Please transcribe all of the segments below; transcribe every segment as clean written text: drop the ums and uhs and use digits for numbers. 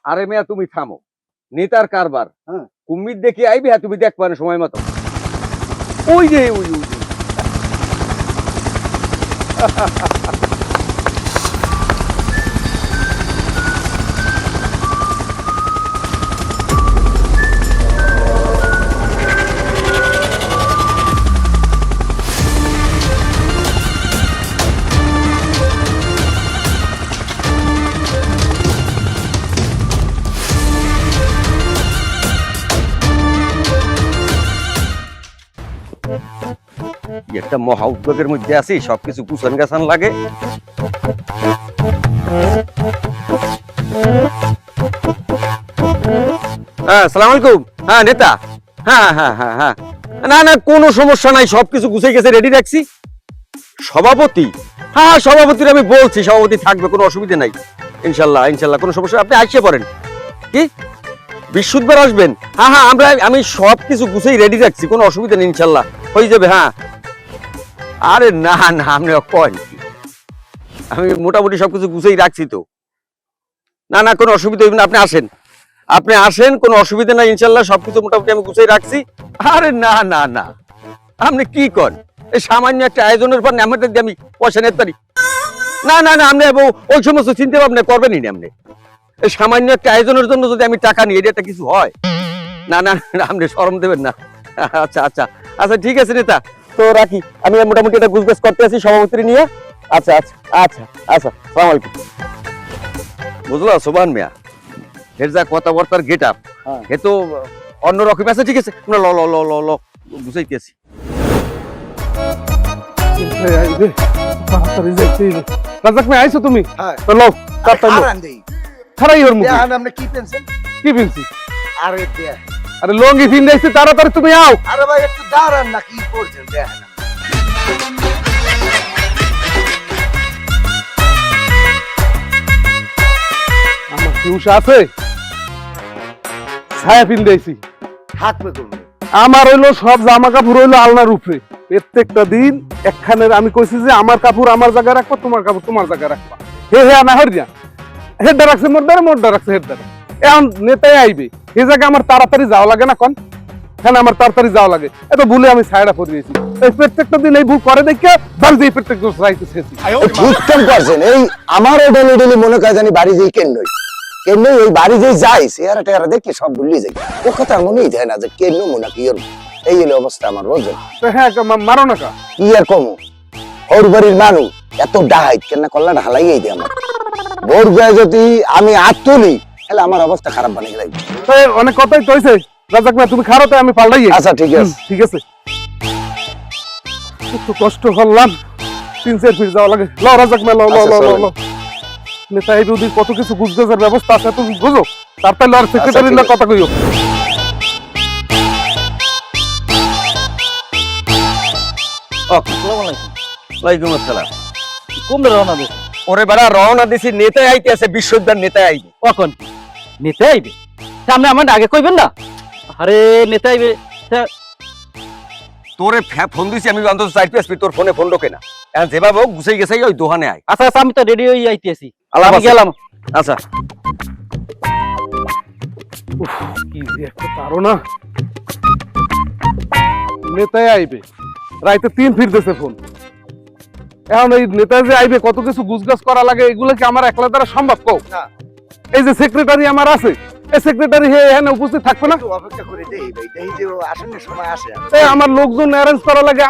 আরে মেয়া তুমি থামো, নেতার কারবার হ্যাঁ। কুমির দেখে আইবে, হ্যাঁ তুমি দেখবা না সময় মতো। ওই যে ওই ওই যে। একটা মহা উদ্যোগের মধ্যে আছি, সবকিছু গুছান গাছান লাগে। হ্যাঁ, আসসালামু আলাইকুম। হ্যাঁ নেতা, হ্যাঁ হ্যাঁ হ্যাঁ হ্যাঁ, না না কোনো সমস্যা নাই, সবকিছু গুছিয়ে গেছে, রেডি রাখছি। সভাপতি, হ্যাঁ সভাপতির আমি বলছি, সভাপতি থাকবে, কোনো অসুবিধা নাই। ইনশাল্লাহ ইনশাল্লাহ কোনো সমস্যা, আপনি আসিয়ে পড়েন। কি বৃহস্পতিবার আসবেন? হ্যাঁ হ্যাঁ, আমি সবকিছু গুছিয়ে রেডি রাখছি, কোনো অসুবিধা নেই, ইনশাল্লাহ হয়ে যাবে। হ্যাঁ, আরে না না, আপনি কয় আমি মোটামুটি সবকিছু গুছিয়ে রাখছি তো। না না কোনো অসুবিধা হইবে না, আপনি আসেন, আপনি আসেন, কোনো অসুবিধা নাই, ইনশাল্লাহ সবকিছু মোটামুটি আমি গুছিয়ে রাখছি। আরে না না না, আপনি কি করেন? এই সামান্য একটা আয়োজনের পর আমাদের দিয়ে আমি পয়সা নিতে পারি? না না না, আপনি ওই সমস্ত চিন্তা ভাবনা করবেনই না। আপনি এই সামান্য একটা আয়োজনের জন্য যদি আমি টাকা নিই, এটা কিছু হয়? না না, আপনি শরম দেবেন না। আচ্ছা আচ্ছা আচ্ছা, ঠিক আছে নেতা, তো রাখি, আমি মোটামুটি এটা গুজগাছ করতে আছি সভাপতি নিয়ে। আচ্ছা আচ্ছা আচ্ছা আচ্ছা, সালাম আলাইকুম। বুঝলো সোবান মিয়া, এর যা কথাবার্তার গেট আপ, এ তো অন্যরকম আছে। ঠিক আছে, ল ল ল ল ল বুঝাইতেছি। রাজাক ভাই আইছো তুমি? হ্যাঁ। তো লও তাড়াতাড়ি লও। খারাই ওর মুখে। দেখেন আপনি কি পেনছেন? কি পিনছি? আরে দেখ, আরে লঙ্গি পিন্দাইছি, তাড়াতাড়ি তুমি আও। আরে ভাই একটু দাঁড়ান না, কি করছেন দেখেন। আমার ফিউস আছে, ছায়া পিন্দাইছি। থাকবে তুমি। আমার হইলো সব জামা কাপড় হইলো আলনার উপরে। প্রত্যেকটা দিন একখানের আমি কইছি যে আমার কাপড় আমার জায়গায় রাখবা, তোমার কাপড় তোমার জায়গায় রাখবা। হে হে না হরিয়া হেডটা রাখছে মোটদারে, মোটটা রাখছে হেডদারে। এখন নেতাই আইবে, এই জায়গায় আমার তাড়াতাড়ি যাওয়া লাগে না কন? হ্যাঁ আমার তাড়াতাড়ি যাওয়া লাগে, এত ভুলে আমি ছায়াটা পরিয়েছি। এই প্রত্যেকটা দিন এই ভুল করে দেখে বাল দিয়ে প্রত্যেক রাইতেছি। ঠিক কাম করছেন। এই আমারও ডেলি ডেলি মনে করে জানি বাড়ি যেই কেন ওই বাড়ি যেই যাই চেহারা টেহারা দেখে সব ভুলে যাই। ও কথা মনেই দেয় না যে কেন মনে কি ওর এই হলো অবস্থা আমার বোঝেন। হ্যাঁ মারো না কা কি আর কমো, ওর বাড়ির মানুষ এত ডাহাইত কেন কল্লা ঢালাইয়াই দেয় আমার। ভোর গায়ে যদি আমি হাত তুলি তাহলে আমার অবস্থা খারাপ বানিয়ে লাগবে। অনেক কথাই তো হয়েছে। রাজাক ভাই তুমি খারাপ, আমি পাল্টাই। আচ্ছা ঠিক আছে ঠিক আছে, একটু কষ্ট করলাম, 3-4 ফিট যাওয়া লাগে। ল রাজাক ভাই, ল ল ল ল। নেতা এই যদি কত কিছু গুজগাজের ব্যবস্থা আছে তুমি বুঝো, তারপরে আর সেক্রেটারির না কথা কইও। ওয়ালাইকুম আসসালাম। কোন রওনা দিস? ওরে বেড়া রওনা দিছি, নেতাই আইতে আছে, বিশ্ববিদ্যালয় নেতাই আইবে। কখন নেতা আইবে? সামনে আমার আগে কইবেন না? আরে নেতা আইবে তোরে ফোন দিছি আমি, অন্তত 4 পিস তোর ফোনে ফোন ঢোকে না। এখন যেভাবে হোক গুছাই গেছে, ওই দোকানে আয়। আচ্ছা আচ্ছা, আমি তো রেডি হয়ে আইতেছি। আমি গেলাম। আচ্ছা কি যে একটা তাড়না, নেতাই আইবে, রাইতে 3 ফিট দিয়েছে ফোন। এখন এই নেতা যে আইবে কত কিছু গুজগাছ করা লাগে, এগুলো কি আমার একলা দ্বারা সম্ভব? কও না। এই যে সেক্রেটারি আমার আছে, এই সেক্রেটারি এখানে উপস্থিত থাকবে না? একটু অপেক্ষা করে দেই ভাই, দেই যে ও আসনের সময় আসে। এই আমার লোকজন অ্যারেঞ্জ করা লাগে,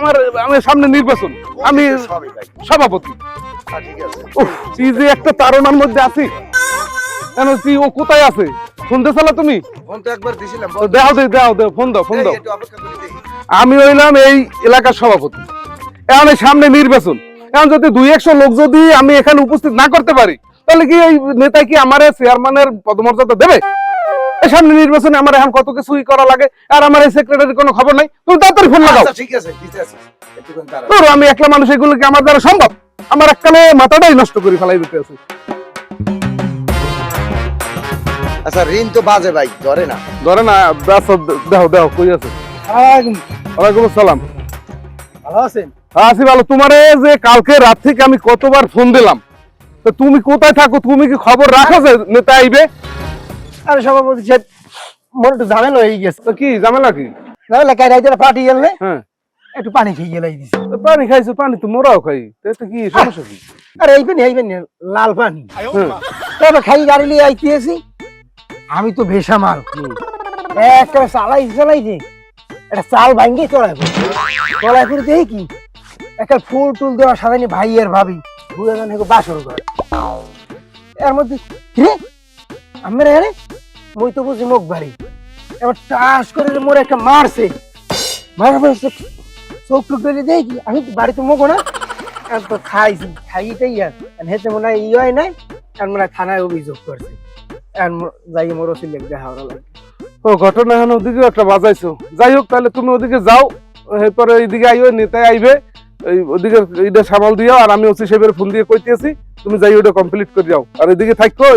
আমার সামনে নির্বাচন, আমি সবই ভাই। সভাপতি। ঠিক আছে। উফ, কি যে একটা তাড়নার মধ্যে আছি। কেন কি ও কোথায় আছে? ফোন দিয়েছিল তুমি? ফোন তো একবার দিছিলাম। দাও ফোন দাও, ফোন দাও। একটু অপেক্ষা করে দেই। আমি হইলাম এই এলাকার সভাপতি, এখন এই সামনে নির্বাচন। এখন যদি 200 লোক যদি আমি এখানে উপস্থিত না করতে পারি, তাহলে কি এই নেতা কি আমার চেয়ারম্যানের পদমর্যাদা দেবে? এই সামনে নির্বাচনে আমার এখন কত কিছুই করা লাগে, আর আমার এই সেক্রেটারির কোনো খবর নাই। তুমি তাড়াতাড়ি ফোন লাগাও। আচ্ছা ঠিক আছে, ঠিক আছে, একটুক্ষণ দাঁড়াও। ধরো আমি একলা মানুষ, এগুলো কি আমার দ্বারা সম্ভব? আমার এককালে মাথাটাই নষ্ট করে ফেলাই দিতে আছে। আচ্ছা ঋণ তো বাজে ভাই, ধরে না। ধরে না, দেও কই আছে? ওয়ালাইকুম আসসালাম। ভালো আছেন? আছি ভালো। তোমারে যে কালকে রাত থেকে আমি কতবার ফোন দিলাম, তো তুমি কোথায় থাকো? তুমি কি খবর রাখো যে নেতা আইবে? আরে সভাপতি সাহেব মনে একটু ঝামেলা হয়ে গেছে। তো কি ঝামেলা কি? ঝামেলা কাই রাইতে পার্টি গেলে হ্যাঁ, একটু পানি খেয়ে গেলাই দিছে। তো পানি খাইছো, পানি তো মোরাও খাই, তো কি সমস্যা কি? আরে এই পানি লাল পানি। হ্যাঁ, তবে খাই গাড়ি নিয়ে আইতেছি, আমি তো ভেসা মাল একটা চালাই যে একটা চাল ভাঙ্গি চড়াই করে দেখি কি একটা ফুল টুল দেওয়া সাজানি ভাইয়ের ভাবি বুঝে জানে বাসর ঘর। এর মধ্যে কিরে আমি রে মই তো বুঝি মুখ বাড়ি এবার টাস করে মোর একটা মারছে, মারার পর চোখ টুক ধরে দেখি আমি বাড়িতে মুখো না তো খাইছি, খাইতেই আর হেতে মনে হয় হয় নাই আর মনে হয় থানায় অভিযোগ করছে। আর যাই মোর ওসিল দেখা লাগে। ও ঘটনা এখন ওদিকে একটা বাজাইছো। যাই হোক, তাহলে তুমি ওদিকে যাও, এরপরে এইদিকে আইও, নেতায় আইবে, ওদিকে এইটা সামাল দিও, আর আমি ওসি সাহেবের ফোন দিয়ে কইতেছি তুমি যাই ওটা কমপ্লিট করে যাও, আর এদিকে থাকো,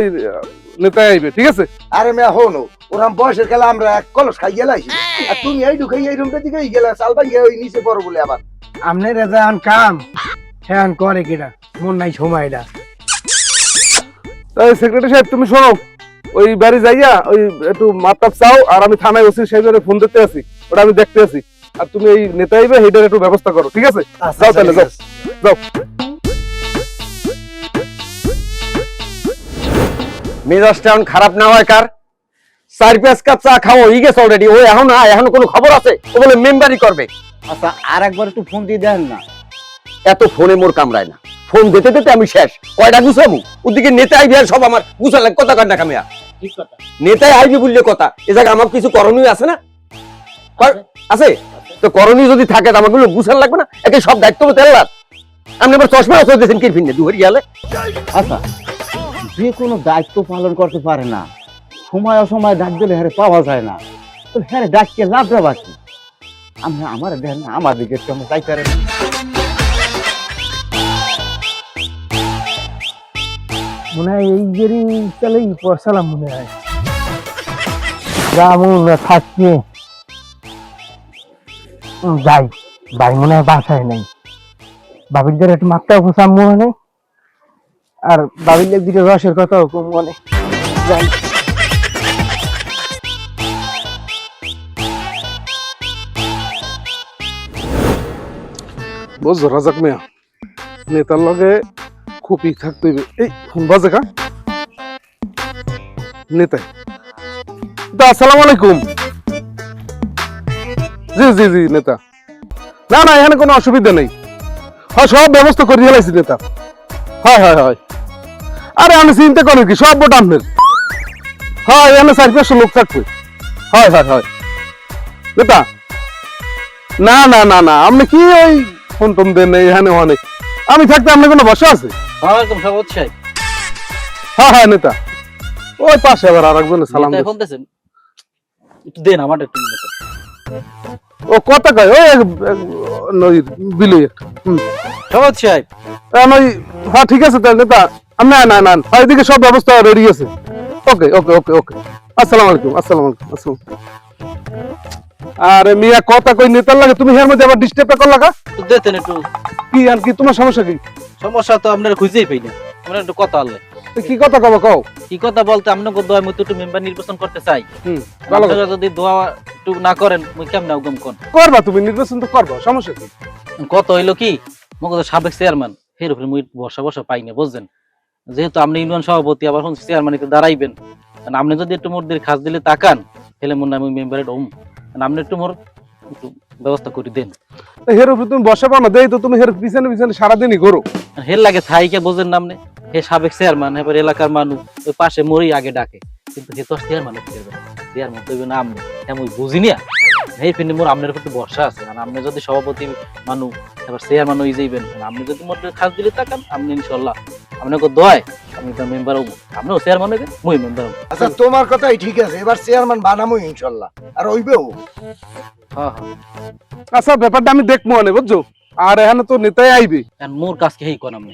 নেতায় আইবে, ঠিক আছে? আরে মেয়া হনো ওরাম বয়সের খেলা আমরা এক কলস খাই গেলাইছি, আর তুমি এই ঢুকাই এই রুমটা দিকে গেলা চাল ভাঙ্গে ওই নিচে পড়ো বলে আবার আপনার যান কাম হ্যাঁ করে কিনা মন নাই সময়টা। তাই সেক্রেটারি সাহেব তুমি শোনো, ওই বাড়ি যাইয়া ওই একটু মাপটাপ চাও, আর আমি থানায় ওসি সাহেবের ফোন দিতে আছি, ওটা আমি দেখতে আছি, আর তুমি এই নেতা আইবে সেইটার একটু ব্যবস্থা করো, ঠিক আছে? যাও তাহলে, যাও যাও। মেজাজটা এখন খারাপ না হয় কার? 4-5 কাপ চা খাওয়া হয়ে গেছে অলরেডি, ও এখন কোনো খবর আছে? ও বলে মেম্বারই করবে। আচ্ছা আর একবার একটু ফোন দিয়ে দেন না। এত ফোনে মোর কামড়ায় না, ফোন দিতে দিতে আমি শেষ। কয়টা গুছাবো? ওদিকে নেতা আইবি আর সব আমার গুছা লাগে, কথা কান্না কামিয়া। ঠিক কথা। নেতাই আইবি বললে কথা, এ জায়গায় আমার কিছু করণীয় আছে না? আছে তো, করণীয় যদি থাকে তো আমাগুলো গুছান লাগবে না? একে সব দায়িত্ব তো তেলার। আপনি আবার চশমা চলতেছেন কি ফিরনে দুহরি গেলে? আচ্ছা যে কোনো দায়িত্ব পালন করতে পারে না, সময় অসময় ডাক দিলে হ্যাঁ পাওয়া যায় না, তো হ্যাঁ ডাককে লাভটা বাকি। আমরা আমার দেখেন না, আমার দিকে কেমন চাই পারে না। মনে হয় এই জেরি চালেই পয়সালাম মনে হয় রামুন থাকছে যাই ভাই মনে হয় বাসায় নেই, বাবির দ্বারা একটু মাপটাও পোষাম মনে নেই, আর বাবির দিকে রসের কথাও কম মনে যাই। বুঝছো রাজাক মিয়া, নেতার লগে খুব ই থাকতে হইবে। এই ফোন বাজে কা? নেতাই তা, আসসালামু আলাইকুম। জি জি জি নেতা, না না এখানে কোনো অসুবিধা নেই, হ্যাঁ সব ব্যবস্থা করে ফেলাইছি নেতা। হয় হয় হয়, আরে আমি চিন্তা করি কি, সব ভোট আপনার। হয় এখানে 4-5 লোক থাকবে। হয় হয় হয় নেতা, না না না না, আপনি কি ওই ফোন টোন দেন এখানে অনেক, আমি থাকতে আপনার কোনো বসা আছে? ওয়ালাইকুম সভাপতি সাহেব। হ্যাঁ হ্যাঁ নেতা, ওই পাশে আবার আর একজনের সালাম নেতায় দিচ্ছে। ফোন দিয়েছেন, একটু দেন আমার একটু নেতা। ও কথা কয় ওই নদীর বিলই একটা। সভাপতি সাহেব ওই হ্যাঁ ঠিক আছে তাহলে নেতা, না না না এদিকে সব ব্যবস্থা রেডি আছে। ওকে ওকে ওকে ওকে, আসসালামু আলাইকুম, আসসালামু আলাইকুম, আসসালাম। আরে মিয়া কথা কই নেতার লাগে, তুমি এর মধ্যে আবার ডিস্টার্বটা কর লাগা একটু দিতেন একটু। কি? আর কি তোমার সমস্যা কি? সমস্যা তো আপনার খুঁজেই পাই না, আমরা একটু কথা আনলে। তো কি কথা কব কও? কি কথা বলতে, আপনাকে দোয়া মতো একটু মেম্বার নির্বাচন করতে চাই। ভালো আপনারা যদি দোয়া একটু না করেন মুই কেমনে উগম কোন করবা, তুমি নির্বাচন তো করবা, সমস্যা কি? কত হইলো কি মগো তো সাবেক চেয়ারম্যান এর উপরে মুই বসা পাই না, বুঝছেন? যেহেতু আপনি ইউনিয়ন সভাপতি আবার চেয়ারম্যান একটু দাঁড়াইবেন, আপনি যদি একটু মোর খাস দিলে তাকান তাহলে মনে হয় আমি মেম্বারে ডম, আপনি একটু মোর একটু ব্যবস্থা করে দেন। হের উপরে তুমি বসে পাও না, দেই তো তুমি হের পিছনে পিছনে সারাদিনই ঘোরো। হের লাগে থাইকে বোঝেন না আপনি, হে সাবেক চেয়ারম্যান, এবার এলাকার মানুষ ওই পাশে মরি আগে ডাকে, কিন্তু হে তো চেয়ারম্যান চেয়ারম্যান তো না আপনি, আমি বুঝি না এই ফিনি মোর আপনার একটু বর্ষা আছে, আর আপনি যদি সভাপতি মানুষ এবার চেয়ারম্যান হয়ে যাইবেন, আপনি যদি মোর খাস দিলে তাকান আপনি ইনশাল্লাহ আপনাকে দোয়ায় আমি তার মেম্বার হবো, আপনিও চেয়ারম্যান হইবেন মুই মেম্বার হবো। আচ্ছা তোমার কথাই ঠিক আছে, এবার চেয়ারম্যান বানামো ইনশাল্লাহ, আর হইবেও। হ্যাঁ হ্যাঁ, আচ্ছা ব্যাপারটা আমি দেখবো অনেক, বুঝছো? আর এখানে তো নেতাই আইবে, মোর কাজকে হেই কোন আপনি।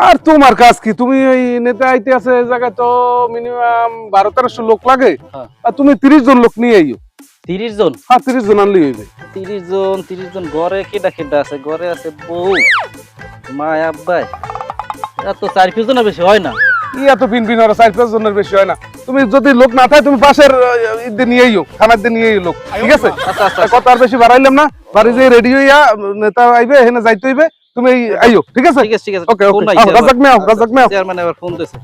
আর তোমার কাজ কি? তুমি ওই নেতা আইতে আছে এই জায়গায় তো মিনিমাম 12-1300 লোক লাগে, আর তুমি 30 জন লোক নিয়ে আইও। 30 জন? হ্যাঁ 30 জন আনলেই হইবে। 30 জন ঘরে কেডা কেডা আছে? ঘরে আছে বউ, মা, আব্বাই, এত 4-5 জনের বেশি হয় না। কি এত বিন বিন ওরা 4-5 জনের বেশি হয় না। তুমি যদি লোক না থাকে তুমি পাশের ঈদে নিয়েই হোক, থানার দিয়ে নিয়েই লোক, ঠিক আছে? আচ্ছা আচ্ছা কথা আর বেশি বাড়াইলাম না, বাড়ি যে রেডি হইয়া নেতা আইবে, এখানে যাইতে হইবে, তুমি আইও, ঠিক আছে? ঠিক আছে ঠিক আছে ওকে ফোন ওকে, আইছে রাজাক মিয়া, রাজাক মিয়া। চেয়ারম্যান এবার ফোন দিয়েছে।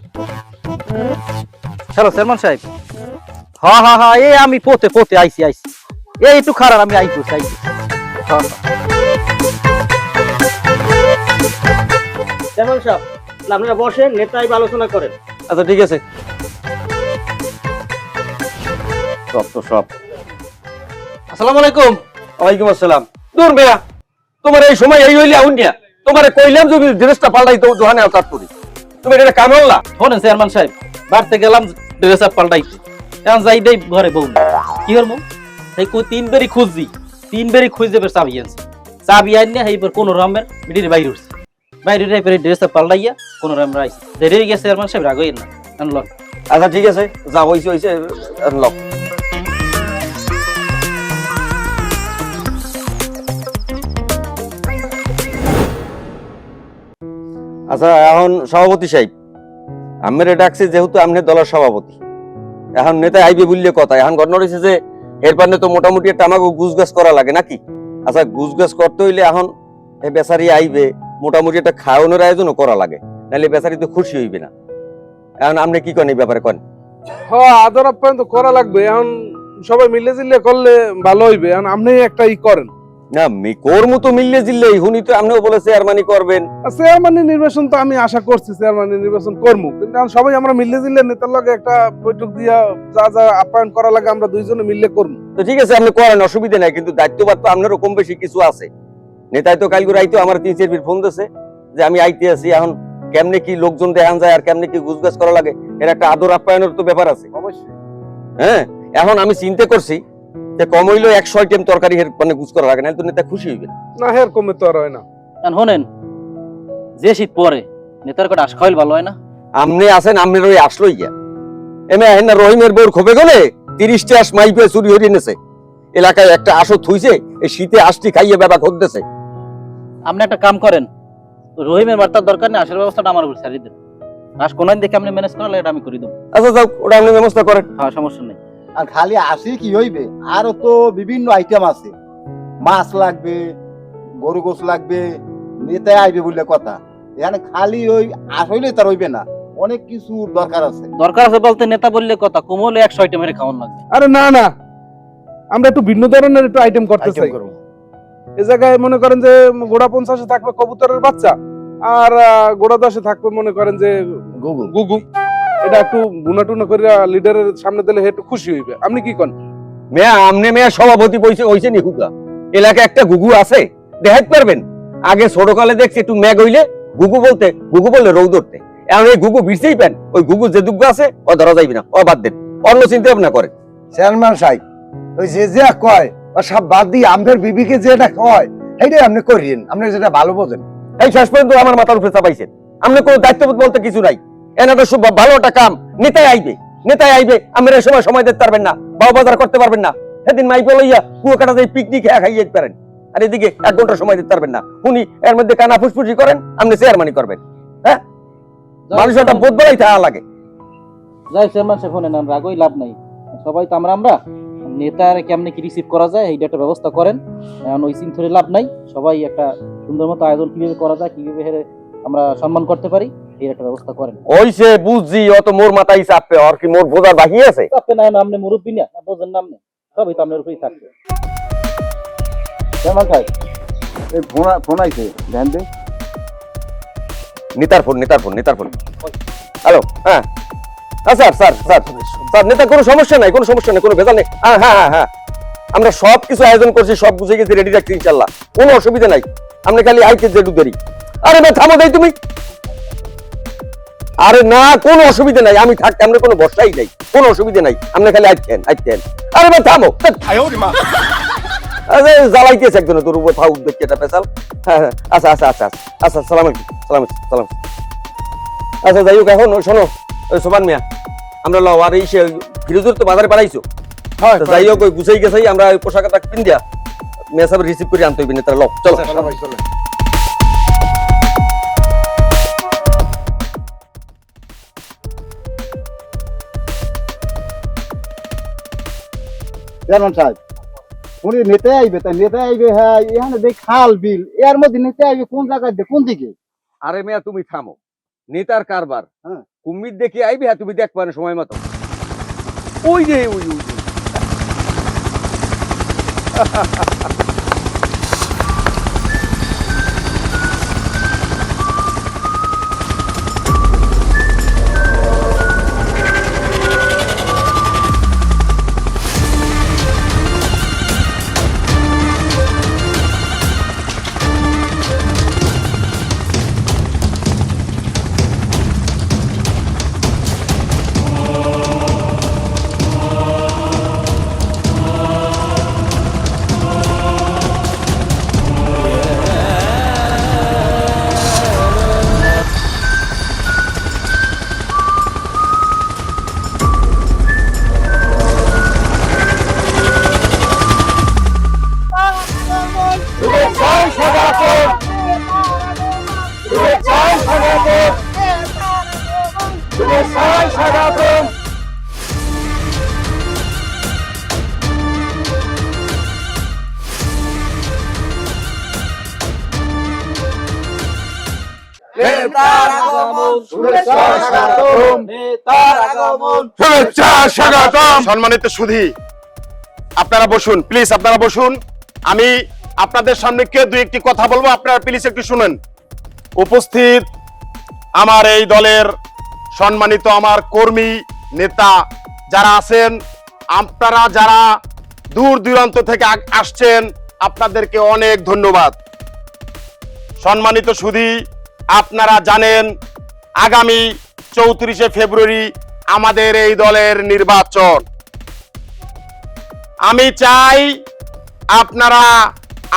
হ্যালো চেয়ারম্যান সাহেব। হ্যাঁ হ্যাঁ হ্যাঁ, এই আমি পোতে পোতে আইছি আইছি, এই একটু খারাপ, আমি আইছি আইছি। হ্যাঁ চেয়ারম্যান সাহেব, আপনারা বসেন, নেতা আইবে আলোচনা করেন। আচ্ছা ঠিক আছে। সব তো সব। আসসালামু আলাইকুম। ওয়ালাইকুম আসসালাম। দূর বেয়া, তোমার এই সময় এই হইলে আউন নিয়া তোমারে কইলাম যদি ড্রেসটা পাল্টাই তো দোকানে আওতার করি, তুমি এটা কামড়লা। শোনেন চেয়ারম্যান সাহেব, বাড়তে গেলাম ড্রেস আপ পাল্টাইতে, এখন যাই দেই ঘরে বউ নেই। কি করবো? সেই কই 3 বেরি খুঁজছি, 3 বেরি খুঁজে বের চাবি আনছি, চাবি আইনে এইবার কোন রকমের মিডির বাইরে উঠছে, বাইরে এবার ড্রেস আপ পাল্টাইয়া কোন রকমের আইছি, দেরি হয়ে গেছে। চেয়ারম্যান সাহেব রাগ হইেন না, আনলন। আচ্ছা ঠিক আছে, যা হইছে হইছে, লক। আচ্ছা এখন সভাপতি সাহেব, আমের ডাকছে যেহেতু আপনি দলের সভাপতি, এখন নেতা আইবে বললে কথা, এখন ঘটনা রয়েছে যে এর পান্নে তো মোটামুটি একটা আমাকে গুজগাছ করা লাগে নাকি? আচ্ছা গুজগাছ করতে হইলে এখন এই বেচারি আইবে, মোটামুটি একটা খাওয়ানোর আয়োজনও করা লাগে, নাহলে বেচারি তো খুশি হইবে না। এখন আপনি কি করেন এই ব্যাপারে? করেন হ্যাঁ, আদর আপ্যায়ন তো করা লাগবে, এখন সবাই মিলে জিলে করলে ভালো হইবে। এখন আপনি একটা ই করেন না, কর্ম তো মিললে জিললে, হুনি তো আপনিও বলে চেয়ারম্যানই করবেন। চেয়ারম্যানের নির্বাচন তো আমি আশা করছি চেয়ারম্যানের নির্বাচন করবো, কিন্তু এখন সবাই আমরা মিলে জিলে নেতার লগে একটা বৈঠক দিয়া যা যা আপ্যায়ন করা লাগে আমরা দুইজনে মিলে করবো। তো ঠিক আছে আপনি করেন, অসুবিধা নাই, কিন্তু দায়িত্ববাদ তো আপনারও কম বেশি কিছু আছে। নেতাই তো কালকে আইতো আমার 3-4 ফোন দিয়েছে যে আমি আইতে আছি, এখন কেমনে কি লোকজন দেখান যায় আর কেমনে কি গুজগাছ করা লাগে, এর একটা আদর আপ্যায়নের তো ব্যাপার আছে। অবশ্যই। হ্যাঁ, এখন আমি চিন্তা করছি যে কম হইলেও 100 আইটেম তরকারি মানে গুজ করা লাগে, নাহলে তো নেতা খুশি হইবে না। না হের কমে তো আর হয় না। এখন শোনেন, যে শীত পরে নেতার কটা আশ খাইল ভালো হয় না? আপনি আছেন, আপনার ওই আসলোই গিয়া এমে হেন না রহিমের বউর খোপে গেলে 30টা আস মাইপে চুরি হরিয়ে নেছে, এলাকায় একটা আসো থুইছে, এই শীতে আসটি খাইয়ে ব্যাপার করতেছে। আপনি একটা কাম করেন, রহিমের বার্তার দরকার নেই, আসার ব্যবস্থাটা আমার উপর ছাড়িয়ে দেন। আজ কোন দেখে আপনি ম্যানেজ করালে এটা আমি করে দেবো। আচ্ছা যাও, ওটা আপনি ব্যবস্থা করেন। হ্যাঁ সমস্যা নেই। আর খালি আসি কি হইবে, আরো তো বিভিন্ন আইটেম আছে, মাছ লাগবে, গরু গোস লাগবে, নেতায় আইবে বললে কথা। এখানে খালি ওই আসলে তার হইবে না, অনেক কিছু দরকার আছে। দরকার আছে বলতে নেতা বললে কথা, কমলে 100 আইটেমের খাওয়ান লাগবে। আরে না না, আমরা একটু ভিন্ন ধরনের একটু আইটেম করতে চাই। এই জায়গায় মনে করেন যে গোড়া 50-এ থাকবে কবুতরের বাচ্চা, আর গোড়া 10-এ থাকবে মনে করেন যে গুগু। এটা একটু গুনা টুনা করে লিডারের সামনে দিলে একটু খুশি হইবে। আপনি কি করেন? মেয়া আমনে মেয়া সভাপতি বইছে হইছে নি হুগা, এলাকায় একটা গুগু আছে দেখাইতে পারবেন? আগে ছোটকালে দেখছি একটু ম্যাগ হইলে গুগু বললে রৌ ধরতে, এখন এই গুগু বিরছেই পেন, ওই গুগু যে দুগ্গ আছে ও ধরা যাইবে না, ও বাদ দেন, অন্য চিন্তা ভাবনা করেন। চেয়ারম্যান সাহেব, ওই যে যে কয় ও সব বাদ দিয়ে আমদের বিবিকে যেটা কয় সেইটাই আপনি করিয়েন, আপনি যেটা ভালো বোঝেন। এই শেষ পর্যন্ত আমার মাথার উপরে চাপাইছেন, আপনি কোনো দায়িত্ববোধ বলতে কিছু নাই। এনাটা খুব ভালো একটা কাম, নেতাই আইবে, আমরা এই সময় দিতে পারবেন না, বাউ বাজার করতে পারবেন না, সেদিন মাইপে লইয়া কুয়ো কাটা যাই পিকনিক খাইয়ে যেতে পারেন, আর এদিকে 1 ঘন্টা সময় দিতে পারবেন না। উনি এর মধ্যে কানা ফুসফুসি করেন, আপনি চেয়ারম্যানই করবেন। হ্যাঁ, মানুষ একটা বোধ বলাই থাকা লাগে। যাই চেয়ারম্যান সাহেব, শোনেন রাগই লাভ নাই, সবাই তো আমরা নেতার কেমনে কি রিসিভ করা যায় এইটা একটা ব্যবস্থা করেন। এখন ওই চিন্তা লাভ নাই, সবাই একটা সুন্দর মতো আয়োজন কিভাবে করা যায়, কিভাবে আমরা সম্মান করতে পারি, এই একটা ব্যবস্থা করেন। ওইসে বুঝছি, অত মোর মাথায় চাপে, আর কি মোর বোঝার বাকি আছে? আপনি না আপনি মুরব্বী না, বোঝেন না, আপনি সবই তো আপনার উপরেই থাকবে। চেয়ারম্যান সাহেব, এই ফোন আইছে, ধ্যান দে। নেতার ফোন। হ্যালো, হ্যাঁ স্যার, নেতা কোনো সমস্যা নাই, কোনো ভেজাল নেই। হ্যাঁ, আমরা সব কিছু আয়োজন করছি, সব গুছিয়ে গেছি, রেডি রাখছি ইনশাল্লাহ, কোনো অসুবিধা নাই। আপনি খালি আইতে যেটু দেরি। আরে ভাই থামো দেই তুমি। আরে না, কোনো অসুবিধা নাই, আমি থাকতে আমরা কোনো বর্ষাই নাই, কোনো অসুবিধা নাই, আপনি খালি আইতেন। আরে ভাই থামো, জ্বালাইতেছে একজন তোর উপর ফাউ দেখতে এটা পেশাল। হ্যাঁ, আচ্ছা, সালাম আলাইকুম। আচ্ছা যাই হোক, এখন শোনো ওই সোবান মিয়া, আমরা লও আর এই ফিরোজুর তো বাজারে পাঠাইছো, যাই হোক ওই গুছাই গেছাই, আমরা ওই পোশাক আশাক পিন্দিয়া মেয়ে সাহেব রিসিভ করে আনতে হইবে না, তারা লও চলো। চেয়ারম্যান সাহেব উনি নেতা আইবে, তাই নেতা আইবে, হ্যাঁ এখানে দেখ খাল বিল, এর মধ্যে নেতা আইবে কোন জায়গায় কোন দিকে? আরে মেয়া তুমি থামো, নেতার কারবার হ্যাঁ। কুমির দেখে আইবে, হ্যাঁ তুমি দেখবা না সময় মতো। ওই যে ওই ওই ওই। শুভেচ্ছা স্বাগতম। সম্মানিত সুধী, আপনারা বসুন, প্লিজ আপনারা বসুন। আমি আপনাদের সামনে কে দুই একটি কথা বলবো, আপনারা প্লিজ একটু শুনেন। উপস্থিত আমার এই দলের সম্মানিত আমার কর্মী নেতা যারা আছেন, আপনারা যারা দূর দূরান্ত থেকে আসছেন, আপনাদেরকে অনেক ধন্যবাদ। সম্মানিত সুধী, আপনারা জানেন আগামী 34শে ফেব্রুয়ারি আমাদের এই দলের নির্বাচন। আমি চাই আপনারা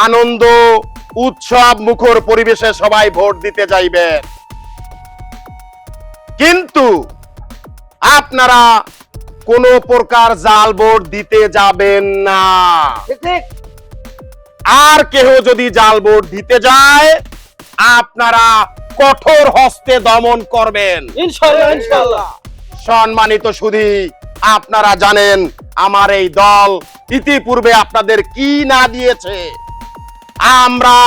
আনন্দ উৎসব মুখর পরিবেশে সবাই ভোট দিতে যাইবেন, কিন্তু আপনারা কোনো প্রকার জাল ভোট দিতে যাবেন না। আর কেহ যদি জাল ভোট দিতে যায়, আপনারা কঠোর হস্তে দমন করবেন ইনশাআল্লাহ ইনশাআল্লাহ। সম্মানিত সুধী, আপনারা জানেন আমার এই দল ইতিপূর্বে আপনাদের কি না দিয়েছে। আমরা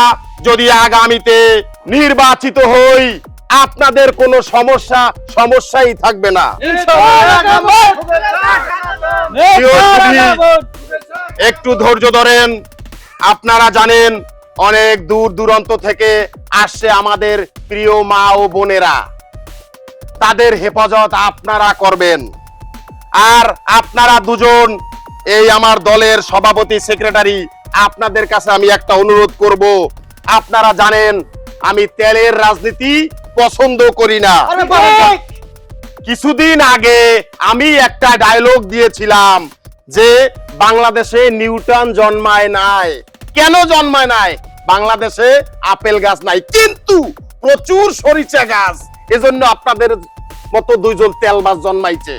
যদি আগামীতে নির্বাচিত হই, আপনাদের কোনো সমস্যাই থাকবে না। প্রিয় সুধী, একটু ধৈর্য ধরেন। আপনারা জানেন অনেক দূর দূরান্ত থেকে আসছে আমাদের প্রিয় মা ও বোনেরা, তাদের হেফাজত আপনারা করবেন। আর আপনারা দুজন এই আমার দলের সভাপতি সেক্রেটারি, আপনাদের কাছে আমি একটা অনুরোধ করব। আপনারা জানেন আমি তেলের রাজনীতি পছন্দ করি না। কিছুদিন আগে আমি একটা ডায়লগ দিয়েছিলাম যে বাংলাদেশে নিউটন জন্মায় নাই। কেন জন্মায় নাই? বাংলাদেশে আপেল গাছ নাই, কিন্তু প্রচুর সরিষা গাছ, এজন্য আপনাদের মতো দুইজন তেলবাজ জন্মাইছে।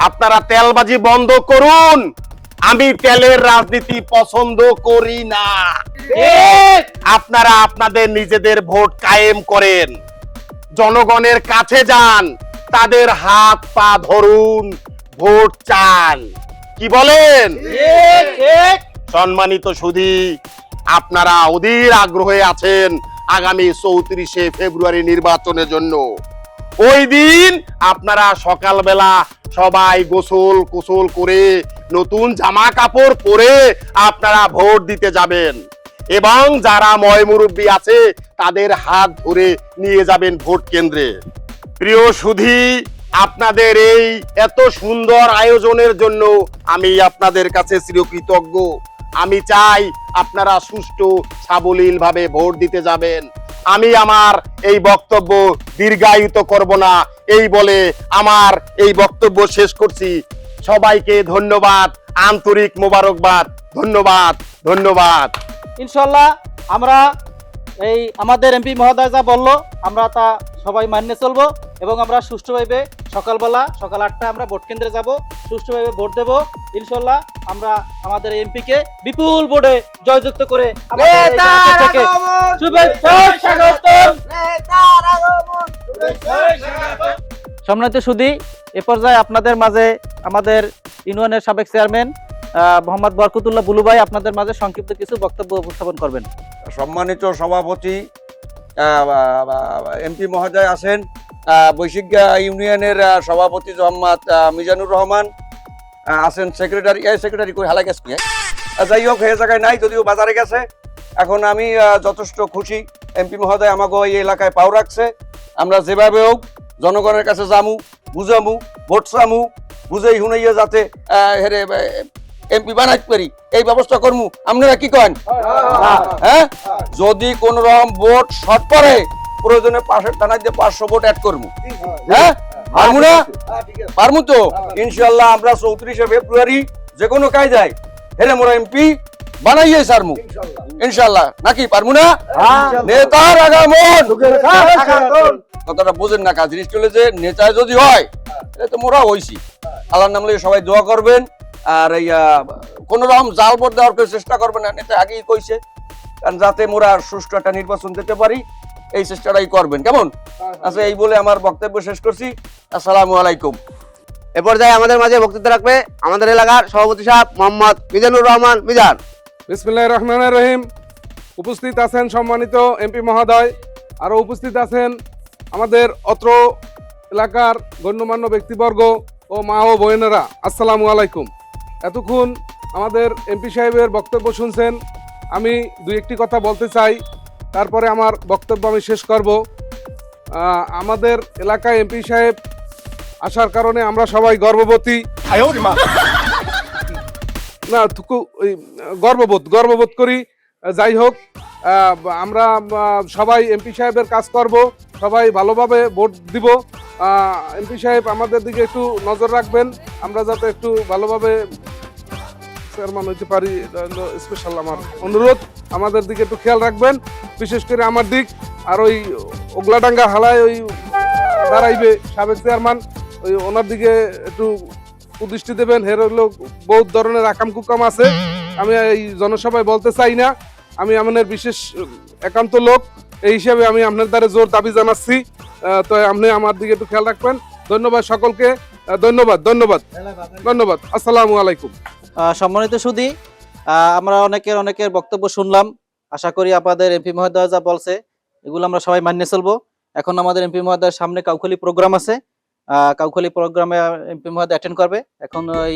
আপনারা তেলবাজি বন্ধ করুন। আমি তেলের রাজনীতি পছন্দ করি না। আপনারা আপনাদের নিজেদের ভোট কায়েম করেন, জনগণের কাছে যান, তাদের হাত পা ধরুন, ভোট চান। কি বলেন? সম্মানিত সুধী, আপনারা অধীর আগ্রহে আছেন আগামী 34শে ফেব্রুয়ারি নির্বাচনের জন্য। ওই দিন আপনারা সকালবেলা সবাই গোসল করে নতুন জামা কাপড় পরে আপনারা ভোট দিতে যাবেন, এবং যারা ময়মুরব্বী আছে তাদের হাত ধরে নিয়ে যাবেন ভোট কেন্দ্রে। প্রিয় সুধী, আপনাদের এই এত সুন্দর আয়োজনের জন্য আমি আপনাদের কাছে চিরকৃতজ্ঞ। আমি চাই আপনারা সুষ্ঠু সাবলীল ভাবে ভোট দিতে যাবেন। আমি আমার এই বক্তব্য দীর্ঘায়িত করব না, এই বলে আমার এই বক্তব্য শেষ করছি। সবাইকে ধন্যবাদ, আন্তরিক মোবারকবাদ। ধন্যবাদ, ধন্যবাদ। ইনশাল্লাহ আমরা এই আমাদের এমপি মহোদয় যা বললো আমরা তা সবাই মান্য চলবো, এবং আমরা সুষ্ঠুভাবে সকালবেলা সকাল 8টায় আমরা ভোট কেন্দ্রে যাব, সুষ্ঠুভাবে ভোট দেব। ইনশাল্লাহ আমরা আমাদের এমপি কে বিপুল ভোটে জয়যুক্ত করে আমাদের এই জায়গা থেকে শুভেচ্ছা স্বাগতম। সম্মানিত সুধী, এ পর্যায়ে আপনাদের মাঝে আমাদের ইউনিয়নের সাবেক চেয়ারম্যান মোহাম্মদ বরকতুল্লাহ বুলু ভাই আপনাদের মাঝে সংক্ষিপ্ত কিছু বক্তব্য উপস্থাপন করবেন। সম্মানিত সভাপতি এমপি মহোদয় আছেন, বৈশিক ইউনিয়নের সভাপতি মোহাম্মদ মিজানুর রহমান আছেন, সেক্রেটারি কই হালা গেছে, যাই হোক এই জায়গায় নাই, যদিও বাজারে গেছে। এখন আমি যথেষ্ট খুশি, এমপি মহোদয় আমাকে এই এলাকায় পাও রাখছে। আমরা যেভাবে হোক জনগণের কাছে যামু, বুঝামু, ভোট চামু, বুঝেই শুনাইয়া যাতে হেরে এমপি বানাইতে পারি এই ব্যবস্থা করমু। আপনারা কি করেন? হ্যাঁ, যদি কোন রকম ভোট শর্ট পড়ে প্রয়োজনে পাশের থানায় দিয়ে 500 ভোট অ্যাড করমু। হ্যাঁ, পারমু না? পারমু তো ইনশাআল্লাহ। আমরা 34শে ফেব্রুয়ারি যে কোনো কায়দায় হেরে মোরা এমপি বানাইয়ে সারমু ইনশাআল্লাহ, নাকি পারমু না? নেতার আগমন, কথাটা বোঝেন না, কাজ জিনিস চলে যে নেতায় যদি হয় তাহলে তো মোরা হইছি। আল্লাহর নাম লইয়া সবাই দোয়া করবেন, আর কোন রকম জাল ভোট দেওয়ার কেউ চেষ্টা করবে না, নেতা আগেই কইছে, কারণ যাতে মোরা সুষ্ঠু একটা নির্বাচন দিতে পারি এই চেষ্টাটাই করবেন, কেমন? আচ্ছা, এই বলে আমার বক্তব্য শেষ করছি। আসসালামু আলাইকুম। এ পর্যায়ে আমাদের মাঝে বক্তব্য রাখবে আমাদের এলাকার সভাপতি সাহেব মোহাম্মদ মিজানুর রহমান মিজান। বিসমিল্লাহির রহমানির রহিম। উপস্থিত আছেন সম্মানিত এমপি মহোদয়, আরো উপস্থিত আছেন আমাদের অত্র এলাকার গণ্যমান্য ব্যক্তিবর্গ ও মা ও বোনেরা, আসসালামু আলাইকুম। এতক্ষণ আমাদের এমপি সাহেবের বক্তব্য শুনছেন, আমি দুই একটি কথা বলতে চাই, তারপরে আমার বক্তব্য আমি শেষ করব। আমাদের এলাকায় এমপি সাহেব আসার কারণে আমরা সবাই গর্ববতী, না ওই গর্ববোধ করি। যাই হোক, আমরা সবাই এমপি সাহেবের কাজ করব, সবাই ভালোভাবে ভোট দিব। এমপি সাহেব আমাদের দিকে একটু নজর রাখবেন, আমরা যাতে একটু ভালোভাবে চেয়ারম্যান হইতে পারি, স্পেশাল আমার অনুরোধ, আমাদের দিকে একটু খেয়াল রাখবেন, বিশেষ করে আমার দিক। আর ওই ওগলাডাঙ্গা হালায় ওই দাঁড়াইবে সাবেক চেয়ারম্যান, ওই ওনার দিকে একটু দৃষ্টি দেবেন। হের হলো বহুত ধরনের আকাম কুকাম আছে, আমি এই জনসভায় বলতে চাই না, আমি আমাদের বিশেষ একান্ত লোক, এই হিসাবে আমি আপনার দ্বারা জোর দাবি জানাচ্ছি। তো আপনি আমার দিকে একটু খেয়াল রাখবেন। ধন্যবাদ সকলকে, ধন্যবাদ ধন্যবাদ ধন্যবাদ। আসসালামু আলাইকুম। সম্মানিত সুধী, আমরা অনেকের বক্তব্য শুনলাম। আশা করি আপনাদের এমপি মহোদয় যা বলছে এগুলো আমরা সবাই মানিয়ে চলবো। এখন আমাদের এমপি মহোদয়ের সামনে কাউখালী প্রোগ্রাম আছে, কাউখালী প্রোগ্রামে এমপি মহোদয় অ্যাটেন্ড করবে। এখন ওই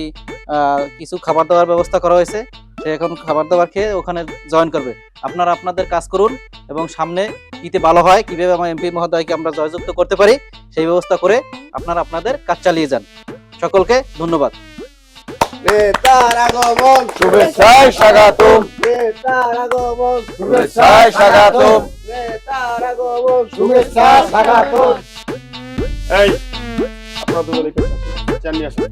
কিছু খাবার দাবার ব্যবস্থা করা হয়েছে, সে এখন খাবার দাবার খেয়ে ওখানে জয়েন করবে। আপনারা আপনাদের কাজ করুন এবং সামনে কিতে ভালো হয়, কিভাবে আমার এমপি মহোদয়কে আমরা জয়যুক্ত করতে পারি সেই ব্যবস্থা করে আপনারা আপনাদের কাজ চালিয়ে যান। সকলকে ধন্যবাদ। নেতার আগমন, শুভেচ্ছায় স্বাগতম, নেতার আগমন, শুভেচ্ছায় স্বাগতম। নেতার আগমন, শুভেচ্ছা স্বাগতম। এই আপনারা দুজন একটু চেয়ার নিয়ে আসেন।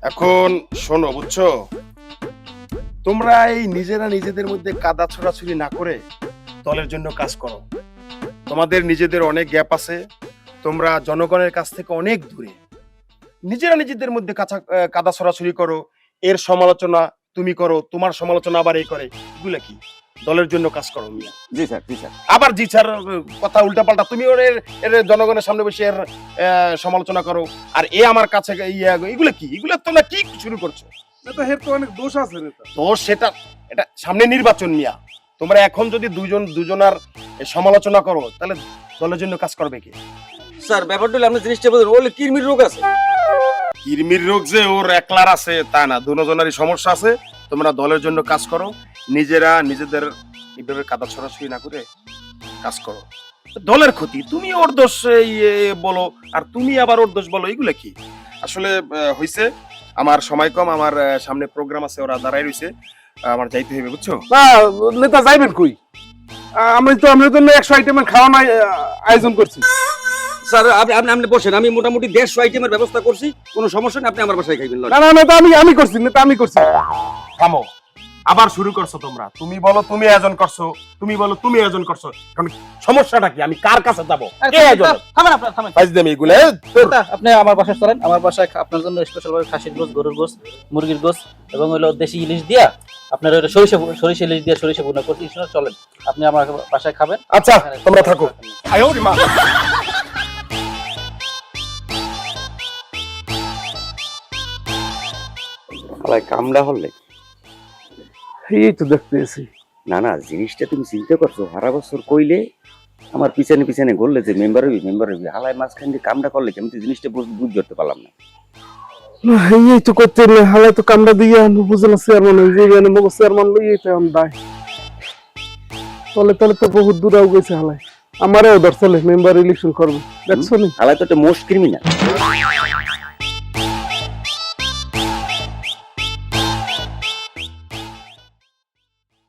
এখন শোনো, বুঝছো, তোমরা এই নিজেরা নিজেদের মধ্যে কাদা ছোড়াছুড়ি না করে দলের জন্য কাজ করো। তোমাদের নিজেদের অনেক গ্যাপ আছে, তোমরা জনগণের কাছ থেকে অনেক দূরে। নিজেরা নিজেদের মধ্যে কাদা ছড়াছড়ি করো, এর সমালোচনা তুমি করো, তোমার সমালোচনা আবার এই করে, এগুলা কি? দলের জন্য কাজ করো মিয়া। জি স্যার, জি স্যার। আবার জি স্যার কথা উল্টাপাল্টা, তুমি এর জনগণের সামনে বসে এর সমালোচনা করো, আর এ আমার কাছে এগুলো কি? এগুলো তোমরা কি শুরু করছো? নেতা হের তো অনেক দোষ আছে নেতা। দোষ সেটা, এটা সামনে নির্বাচন মিয়া। তোমরা এখন যদি দুজনার সমালোচনা করো তাহলে দলের জন্য কাজ করবে কে? স্যার, ব্যাপারটা হলো আপনি জিনিসটা বলেন, ওর কিরমির রোগ আছে। কিরমির রোগ যে ওর একলার আছে তা না, দুজনেরই সমস্যা আছে। তোমরা দলের জন্য কাজ করো, নিজেরা নিজেদের এইভাবে কাদা ছড়াছড়ি না করে কাজ করো। দলের ক্ষতি, তুমি ওর দোষ বলো আর তুমি আবার ওর দোষ বলো, এগুলো কি? আসলে হইছে আমার সময় কম, আমার সামনে প্রোগ্রাম আছে, ওরা দাঁড়াই রইছে, আমার যাইতে হবে, বুঝছো? না নেতা যাইবেন কই? আমি তো আপনার জন্য 100 আইটেমের খাওয়া আয়োজন করছি। স্যার আপনি বসেন, আমি মোটামুটি 150 আইটেমের ব্যবস্থা করছি, কোনো সমস্যা নেই, আপনি আমার বাসায় খাইবেন। না না নেতা, আমি করছি নেতা, আমি করছি। থামো, আবার শুরু করছো তোমরা। তুমি বলো তুমি আয়োজন করছো, তুমি বলো তুমি আয়োজন করছো। এখন সমস্যাটা কি? আমি কার কাছে যাবো? কে আয়োজন? থামেন আপনারা, থামেন। ফাইজলামি এগুলো। আপনি আমার বাসায় চলেন, আমার বাসায় আপনার জন্য স্পেশাল ভাবে খাসির গোস, গরুর গোস, মুরগির গোস এবং হলো দেশি ইলিশ দিয়া আপনার ওই সরিষা ইলিশ দিয়ে সরিষা ভুনা করছি। চলেন, আপনি আমার বাসায় খাবেন। আচ্ছা তোমরা থাকো। হালায় কামড়া হলে এই তো দেখতেছি। না না জিনিসটা তুমি চিন্তা করছো সারা বছর কইলে আমার পিছনে পিছনে গড়লে যে মেম্বার হইবি হালায় মাঝখান দিয়ে কামড়া করলে কেমন জিনিসটা বুঝ করতে পারলাম না। এই তো করতে হালাই তো কামড়া দিয়ে বুঝে না চেয়ারম্যান যে মগো চেয়ারম্যান লই এই তো দায় তাহলে তো বহুত দূরেও গেছে হালাই। আমারও ধর চলে মেম্বার ইলেকশন করবো, দেখছো নি? হালায় তো একটা মোস্ট ক্রিমিনাল।